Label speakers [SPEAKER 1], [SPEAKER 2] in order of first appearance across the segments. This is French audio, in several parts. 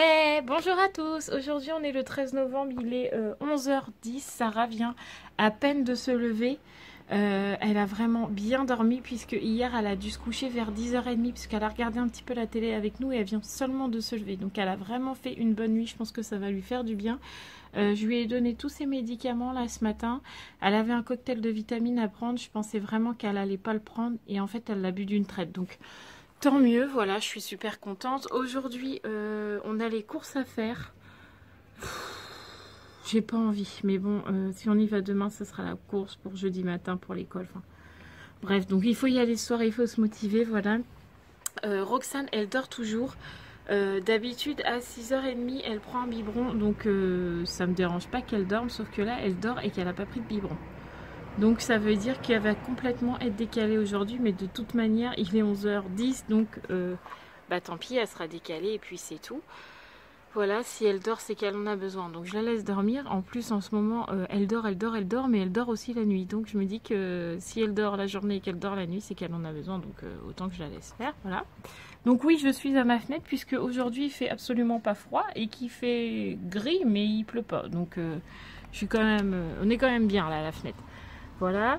[SPEAKER 1] Hey, bonjour à tous. Aujourd'hui on est le 13 novembre, il est 11h10. Sarah vient à peine de se lever. Elle a vraiment bien dormi puisque hier elle a dû se coucher vers 10h30 puisqu'elle a regardé un petit peu la télé avec nous et elle vient seulement de se lever. Donc elle a vraiment fait une bonne nuit, je pense que ça va lui faire du bien. Je lui ai donné tous ses médicaments là ce matin. Elle avait un cocktail de vitamines à prendre, je pensais vraiment qu'elle allait pas le prendre et en fait elle l'a bu d'une traite. Donc tant mieux, voilà, je suis super contente. Aujourd'hui, on a les courses à faire. J'ai pas envie, mais bon, si on y va demain, ce sera la course pour jeudi matin pour l'école. Enfin, bref, donc il faut y aller ce soir, il faut se motiver, voilà. Roxane, elle dort toujours. D'habitude, à 6h30, elle prend un biberon, donc ça me dérange pas qu'elle dorme, sauf que là, elle dort et qu'elle n'a pas pris de biberon. Donc ça veut dire qu'elle va complètement être décalée aujourd'hui, mais de toute manière il est 11h10, donc bah tant pis, elle sera décalée et puis c'est tout. Voilà, si elle dort c'est qu'elle en a besoin, donc je la laisse dormir. En plus en ce moment elle dort, mais elle dort aussi la nuit. Donc je me dis que si elle dort la journée et qu'elle dort la nuit, c'est qu'elle en a besoin, donc autant que je la laisse faire, voilà. Donc oui, je suis à ma fenêtre puisque aujourd'hui il fait absolument pas froid et qu'il fait gris, mais il pleut pas. Donc je suis quand même, on est quand même bien là à la fenêtre. Voilà,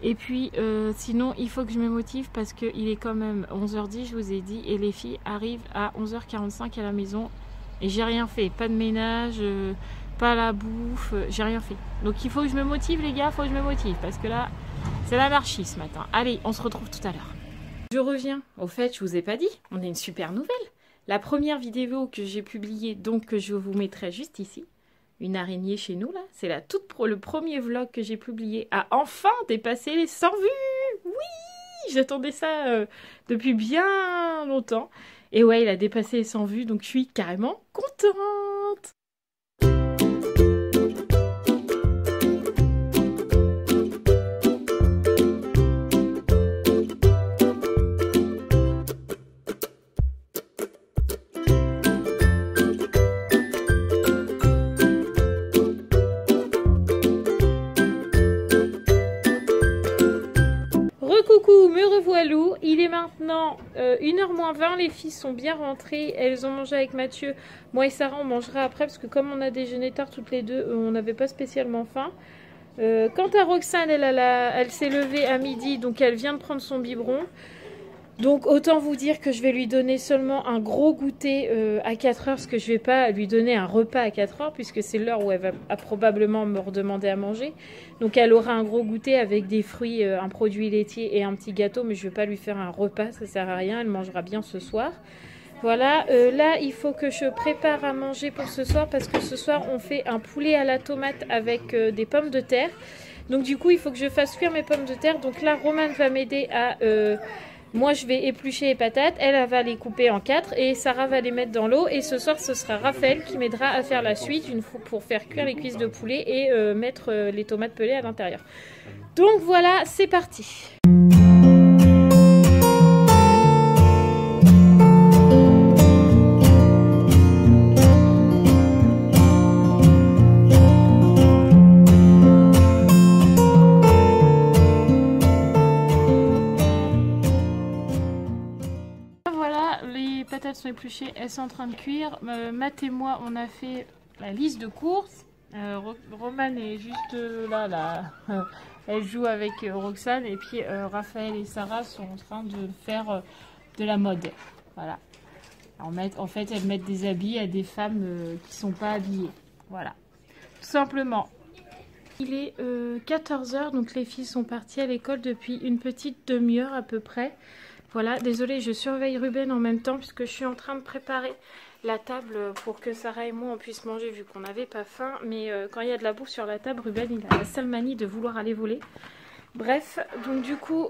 [SPEAKER 1] et puis sinon il faut que je me motive parce qu'il est quand même 11h10, je vous ai dit, et les filles arrivent à 11h45 à la maison et j'ai rien fait, pas de ménage, pas la bouffe, j'ai rien fait. Donc il faut que je me motive les gars, il faut que je me motive parce que là c'est l'anarchie ce matin. Allez, on se retrouve tout à l'heure. Je reviens, au fait je vous ai pas dit, on a une super nouvelle. La première vidéo que j'ai publiée, donc que je vous mettrai juste ici, une araignée chez nous là, c'est le premier vlog que j'ai publié, a enfin dépassé les 100 vues. Oui, j'attendais ça depuis bien longtemps. Et ouais, il a dépassé les 100 vues, donc je suis carrément contente. Recoucou, me revoilou, il est maintenant 1h moins 20, les filles sont bien rentrées, elles ont mangé avec Mathieu, moi et Sarah on mangera après parce que comme on a déjeuné tard toutes les deux, on n'avait pas spécialement faim. Quant à Roxane, elle s'est levée à midi, donc elle vient de prendre son biberon. Donc autant vous dire que je vais lui donner seulement un gros goûter à 4h, parce que je vais pas lui donner un repas à 4h, puisque c'est l'heure où elle va probablement me redemander à manger. Donc elle aura un gros goûter avec des fruits, un produit laitier et un petit gâteau, mais je vais pas lui faire un repas, ça sert à rien, elle mangera bien ce soir. Voilà, là il faut que je prépare à manger pour ce soir, parce que ce soir on fait un poulet à la tomate avec des pommes de terre. Donc du coup il faut que je fasse cuire mes pommes de terre, donc là Romane va m'aider à... moi, je vais éplucher les patates, elle va les couper en 4 et Sarah va les mettre dans l'eau. Et ce soir, ce sera Raphaël qui m'aidera à faire la suite pour faire cuire les cuisses de poulet et mettre les tomates pelées à l'intérieur. Donc voilà, c'est parti. Sont épluchées, elles sont en train de cuire. Matt et moi on a fait la liste de courses. Romane est juste là. Elle joue avec Roxane et puis Raphaël et Sarah sont en train de faire de la mode. Voilà. En fait elles mettent des habits à des femmes qui sont pas habillées. Voilà. Tout simplement. Il est 14h, donc les filles sont parties à l'école depuis une petite demi-heure à peu près. Voilà, désolée, je surveille Ruben en même temps puisque je suis en train de préparer la table pour que Sarah et moi on puisse manger vu qu'on n'avait pas faim. Mais quand il y a de la bouffe sur la table, Ruben il a la sale manie de vouloir aller voler. Bref, donc du coup,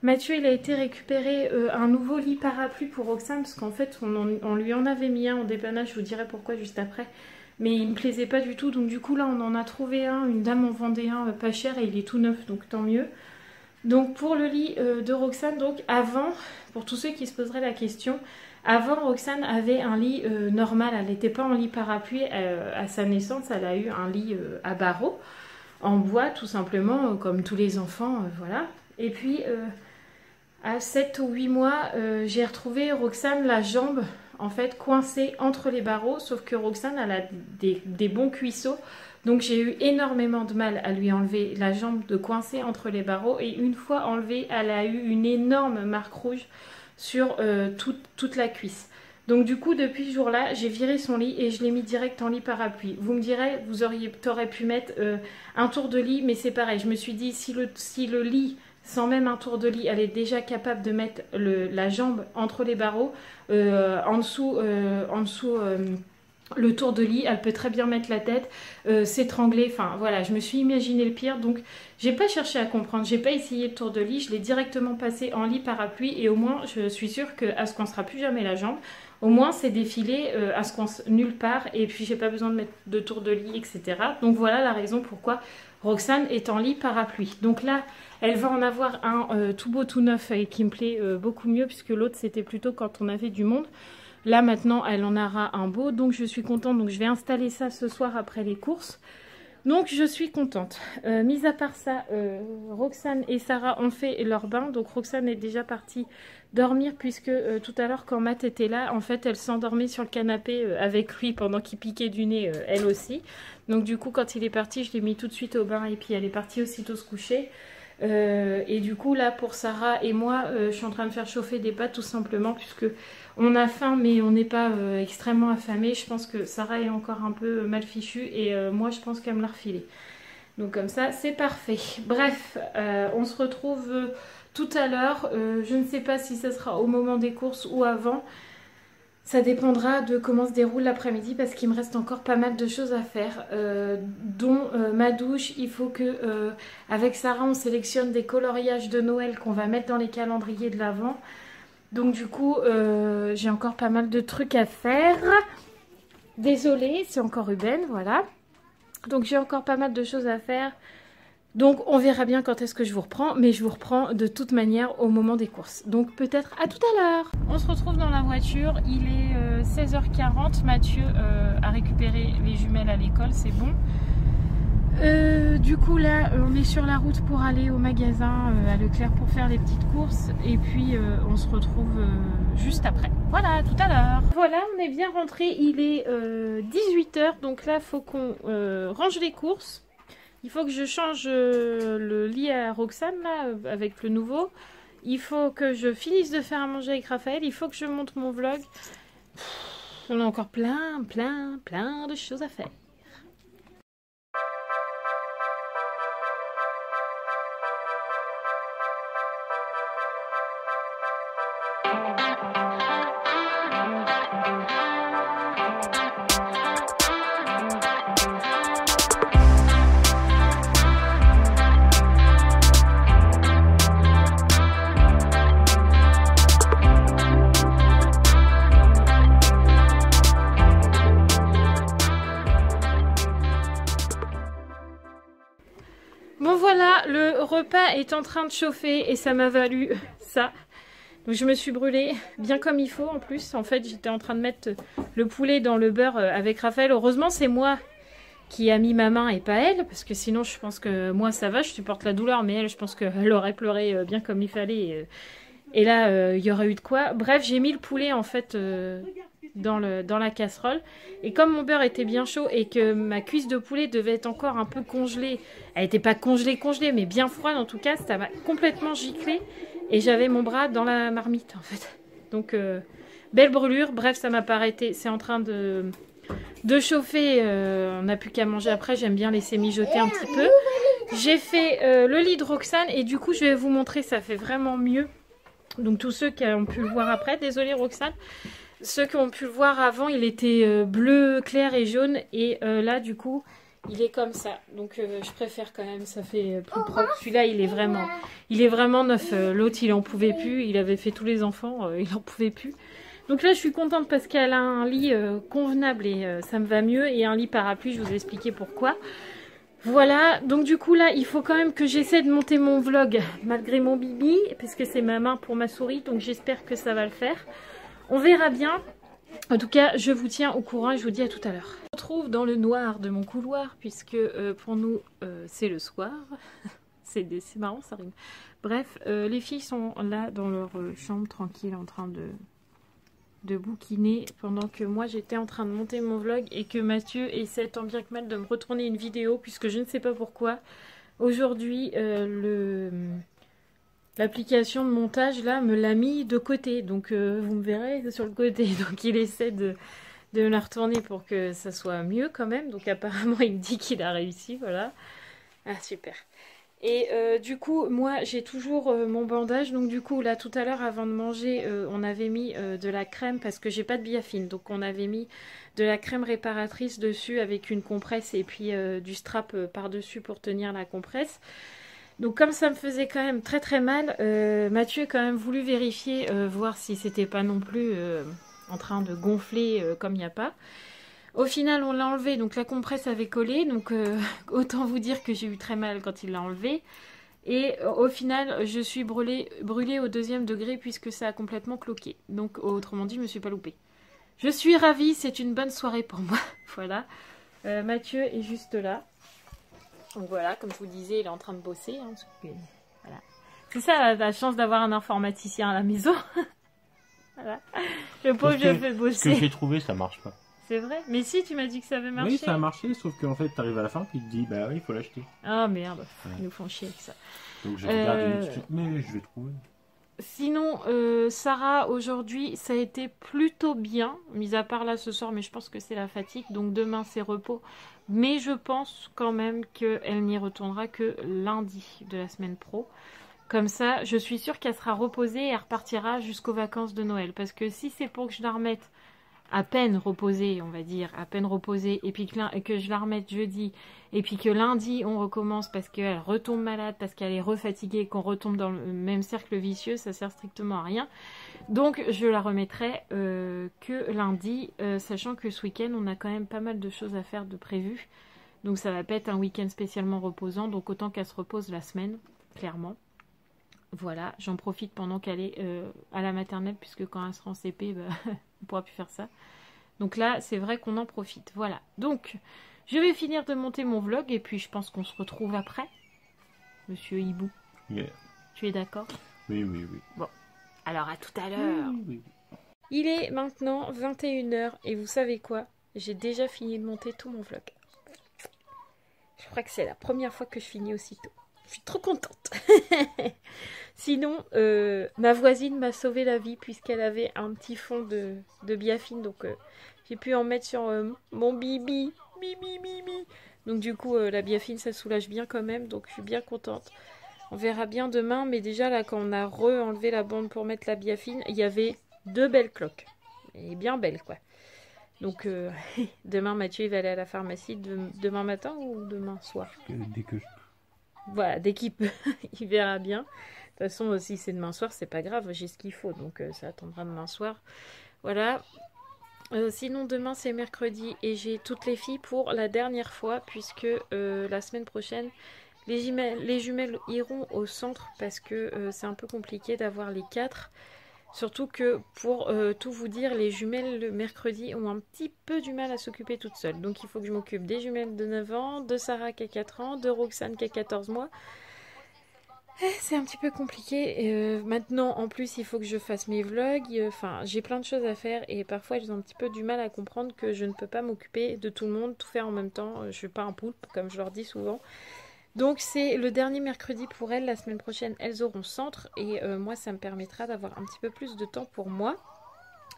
[SPEAKER 1] Mathieu il a été récupérer un nouveau lit parapluie pour Roxane parce qu'en fait on lui en avait mis un en dépannage, je vous dirai pourquoi juste après. Mais il me plaisait pas du tout, donc du coup là on en a trouvé un, une dame en vendait un pas cher et il est tout neuf, donc tant mieux. Donc pour le lit de Roxane, donc avant, pour tous ceux qui se poseraient la question, avant Roxane avait un lit normal, elle n'était pas en lit parapluie à sa naissance, elle a eu un lit à barreaux, en bois tout simplement, comme tous les enfants, voilà. Et puis à 7 ou 8 mois, j'ai retrouvé Roxane la jambe en fait coincée entre les barreaux, sauf que Roxane elle a des bons cuisseaux, donc j'ai eu énormément de mal à lui enlever la jambe de coincée entre les barreaux, et une fois enlevée elle a eu une énorme marque rouge sur toute la cuisse. Donc du coup depuis ce jour-là j'ai viré son lit et je l'ai mis direct en lit parapluie. Vous me direz, t'aurais pu mettre un tour de lit, mais c'est pareil, je me suis dit si le lit sans même un tour de lit, elle est déjà capable de mettre la jambe entre les barreaux, en dessous le tour de lit, elle peut très bien mettre la tête, s'étrangler, enfin voilà, je me suis imaginé le pire, donc j'ai pas cherché à comprendre, j'ai pas essayé le tour de lit, je l'ai directement passé en lit parapluie, et au moins je suis sûre qu'elle se coincera plus jamais la jambe, au moins c'est défilé, elle se coince nulle part, et puis j'ai pas besoin de mettre de tour de lit, etc. Donc voilà la raison pourquoi Roxane est en lit parapluie. Donc là, elle va en avoir un tout beau, tout neuf, et qui me plaît beaucoup mieux, puisque l'autre c'était plutôt quand on avait du monde. Là maintenant elle en aura un beau, donc je suis contente, donc je vais installer ça ce soir après les courses. Donc je suis contente. Mis à part ça, Roxane et Sarah ont fait leur bain, donc Roxane est déjà partie dormir, puisque tout à l'heure quand Matt était là, en fait elle s'endormait sur le canapé avec lui pendant qu'il piquait du nez, elle aussi. Donc du coup quand il est parti, je l'ai mis tout de suite au bain, et puis elle est partie aussitôt se coucher. Et du coup là pour Sarah et moi, je suis en train de faire chauffer des pâtes tout simplement, puisque on a faim mais on n'est pas extrêmement affamé. Je pense que Sarah est encore un peu mal fichue, et moi je pense qu'elle me l'a refilé. Donc comme ça c'est parfait. Bref, on se retrouve tout à l'heure. Je ne sais pas si ça sera au moment des courses ou avant. Ça dépendra de comment se déroule l'après-midi, parce qu'il me reste encore pas mal de choses à faire, dont ma douche. Il faut que, avec Sarah, on sélectionne des coloriages de Noël qu'on va mettre dans les calendriers de l'Avent. Donc du coup, j'ai encore pas mal de trucs à faire. Désolée, c'est encore Ruben, voilà. Donc j'ai encore pas mal de choses à faire. Donc on verra bien quand est-ce que je vous reprends, mais je vous reprends de toute manière au moment des courses. Donc peut-être à tout à l'heure. On se retrouve dans la voiture, il est 16h40, Mathieu a récupéré les jumelles à l'école, c'est bon. Du coup là, on est sur la route pour aller au magasin à Leclerc pour faire les petites courses, et puis on se retrouve juste après. Voilà, tout à l'heure. Voilà, on est bien rentré, il est 18h, donc là il faut qu'on range les courses. Il faut que je change le lit à Roxane là, avec le nouveau. Il faut que je finisse de faire à manger avec Raphaël. Il faut que je monte mon vlog. On a encore plein de choses à faire. Bon voilà, le repas est en train de chauffer et ça m'a valu ça. Donc je me suis brûlée bien comme il faut en plus. En fait j'étais en train de mettre le poulet dans le beurre avec Raphaël. Heureusement c'est moi qui a mis ma main et pas elle. Parce que sinon je pense que moi ça va, je supporte la douleur. Mais elle, je pense qu'elle aurait pleuré bien comme il fallait. Et là il y aurait eu de quoi. Bref, j'ai mis le poulet en fait dans la casserole, et comme mon beurre était bien chaud et que ma cuisse de poulet devait être encore un peu congelée, elle n'était pas congelée mais bien froide en tout cas, ça m'a complètement giclé et j'avais mon bras dans la marmite en fait. Donc belle brûlure. Bref, ça m'a pas arrêté, c'est en train de chauffer, on n'a plus qu'à manger après. J'aime bien laisser mijoter un petit peu. J'ai fait le lit de Roxane, et du coup je vais vous montrer, ça fait vraiment mieux. Donc tous ceux qui ont pu le voir après, désolé Roxane, ceux qui ont pu le voir avant, il était bleu clair et jaune, et là du coup il est comme ça. Donc je préfère quand même, ça fait plus propre. Celui-là il est vraiment neuf. L'autre il en pouvait plus, il avait fait tous les enfants, il en pouvait plus. Donc là je suis contente parce qu'elle a un lit convenable et ça me va mieux, et un lit parapluie, je vous ai expliqué pourquoi. Voilà, donc du coup là il faut quand même que j'essaie de monter mon vlog malgré mon bibi, parce que c'est ma main pour ma souris, donc j'espère que ça va le faire. On verra bien. En tout cas, je vous tiens au courant et je vous dis à tout à l'heure. Je me retrouve dans le noir de mon couloir, puisque pour nous, c'est le soir. C'est marrant, ça rime. Bref, les filles sont là dans leur chambre, tranquille, en train de bouquiner pendant que moi j'étais en train de monter mon vlog et que Mathieu essaie tant bien que mal de me retourner une vidéo puisque je ne sais pas pourquoi. Aujourd'hui, l'application de montage là me l'a mis de côté. Donc vous me verrez sur le côté. Donc il essaie de me la retourner pour que ça soit mieux quand même. Donc apparemment il me dit qu'il a réussi. Voilà. Ah super. Et du coup, moi, j'ai toujours mon bandage. Donc du coup, là, tout à l'heure, avant de manger, on avait mis de la crème parce que j'ai pas de biafine. Donc on avait mis de la crème réparatrice dessus avec une compresse et puis du strap par-dessus pour tenir la compresse. Donc comme ça me faisait quand même très très mal, Mathieu a quand même voulu vérifier, voir si c'était pas non plus en train de gonfler comme il n'y a pas. Au final, on l'a enlevé, donc la compresse avait collé, donc autant vous dire que j'ai eu très mal quand il l'a enlevé. Et au final, je suis brûlée au 2e degré puisque ça a complètement cloqué. Donc autrement dit, je me suis pas loupée. Je suis ravie, c'est une bonne soirée pour moi. Voilà. Mathieu est juste là. Donc voilà, comme je vous disais, il est en train de bosser. Hein, voilà. C'est ça la chance d'avoir un informaticien à la maison. Voilà. Le pauvre, je fais bosser.
[SPEAKER 2] Ce que j'ai trouvé, ça marche pas.
[SPEAKER 1] C'est vrai? Mais si, tu m'as dit que ça avait marché.
[SPEAKER 2] Oui, ça a marché, sauf qu'en fait, t'arrives à la fin, puis tu te dis, bah oui, il faut l'acheter.
[SPEAKER 1] Ah merde, ils nous font chier avec ça.
[SPEAKER 2] Donc je regarde mais je vais trouver.
[SPEAKER 1] Sinon, Sarah, aujourd'hui, ça a été plutôt bien, mis à part là ce soir, mais je pense que c'est la fatigue, donc demain c'est repos. Mais je pense quand même qu'elle n'y retournera que lundi de la semaine pro. Comme ça, je suis sûre qu'elle sera reposée et elle repartira jusqu'aux vacances de Noël. Parce que si c'est pour que je la remette à peine reposée, on va dire, à peine reposée, et puis que je la remette jeudi, et puis que lundi on recommence parce qu'elle retombe malade, parce qu'elle est refatiguée, qu'on retombe dans le même cercle vicieux, ça sert strictement à rien. Donc je la remettrai que lundi, sachant que ce week-end on a quand même pas mal de choses à faire de prévues. Donc ça va pas être un week-end spécialement reposant, donc autant qu'elle se repose la semaine, clairement. Voilà, j'en profite pendant qu'elle est à la maternelle, puisque quand elle sera en CP, bah, on pourra plus faire ça. Donc là, c'est vrai qu'on en profite. Voilà, donc je vais finir de monter mon vlog, et puis je pense qu'on se retrouve après. Monsieur Hibou,
[SPEAKER 2] Yeah.
[SPEAKER 1] Tu es d'accord?
[SPEAKER 2] Oui, oui, oui.
[SPEAKER 1] Bon, alors à tout à l'heure.
[SPEAKER 2] Oui, oui.
[SPEAKER 1] Il est maintenant 21 h, et vous savez quoi? J'ai déjà fini de monter tout mon vlog. Je crois que c'est la première fois que je finis aussitôt. Je suis trop contente. Sinon, ma voisine m'a sauvé la vie puisqu'elle avait un petit fond de biafine. Donc, j'ai pu en mettre sur mon bibi. Donc, du coup, la biafine, ça soulage bien quand même. Donc, je suis bien contente. On verra bien demain. Mais déjà, là, quand on a re-enlevé la bande pour mettre la biafine, il y avait 2 belles cloques. Et bien belles, quoi. Donc, demain, Mathieu, il va aller à la pharmacie demain matin ou demain soir?
[SPEAKER 2] Dès que je...
[SPEAKER 1] Voilà, dès qu'il peut, il verra bien. De toute façon, si c'est demain soir, c'est pas grave, j'ai ce qu'il faut, donc ça attendra demain soir. Voilà. Sinon, demain, c'est mercredi et j'ai toutes les filles pour la dernière fois, puisque la semaine prochaine, les jumelles iront au centre, parce que c'est un peu compliqué d'avoir les 4. Surtout que, pour tout vous dire, les jumelles le mercredi ont un petit peu du mal à s'occuper toutes seules. Donc il faut que je m'occupe des jumelles de 9 ans, de Sarah qui a 4 ans, de Roxane qui a 14 mois. C'est un petit peu compliqué. Maintenant, en plus, il faut que je fasse mes vlogs. Enfin, j'ai plein de choses à faire et parfois, elles ont un petit peu du mal à comprendre que je ne peux pas m'occuper de tout le monde, tout faire en même temps. Je suis pas un poulpe, comme je leur dis souvent. Donc c'est le dernier mercredi pour elles. La semaine prochaine, elles auront centre. Et moi, ça me permettra d'avoir un petit peu plus de temps pour moi.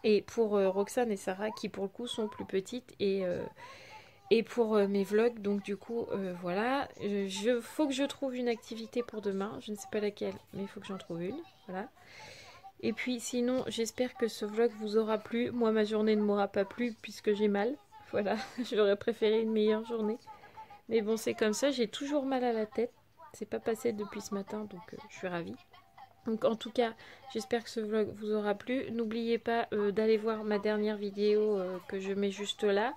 [SPEAKER 1] Et pour Roxane et Sarah, qui pour le coup sont plus petites. Et pour mes vlogs. Donc du coup, voilà. Faut que je trouve une activité pour demain. Je ne sais pas laquelle, mais il faut que j'en trouve une. Voilà. Et puis sinon, j'espère que ce vlog vous aura plu. Moi, ma journée ne m'aura pas plu puisque j'ai mal. Voilà. J'aurais préféré une meilleure journée. Mais bon, c'est comme ça, j'ai toujours mal à la tête. C'est pas passé depuis ce matin, donc je suis ravie. Donc en tout cas, j'espère que ce vlog vous aura plu. N'oubliez pas d'aller voir ma dernière vidéo que je mets juste là.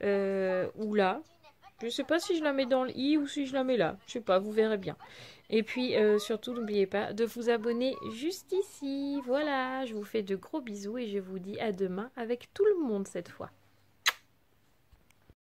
[SPEAKER 1] Ou là. Je sais pas si je la mets dans le i ou si je la mets là. Je sais pas, vous verrez bien. Et puis surtout, n'oubliez pas de vous abonner juste ici. Voilà, je vous fais de gros bisous et je vous dis à demain avec tout le monde cette fois.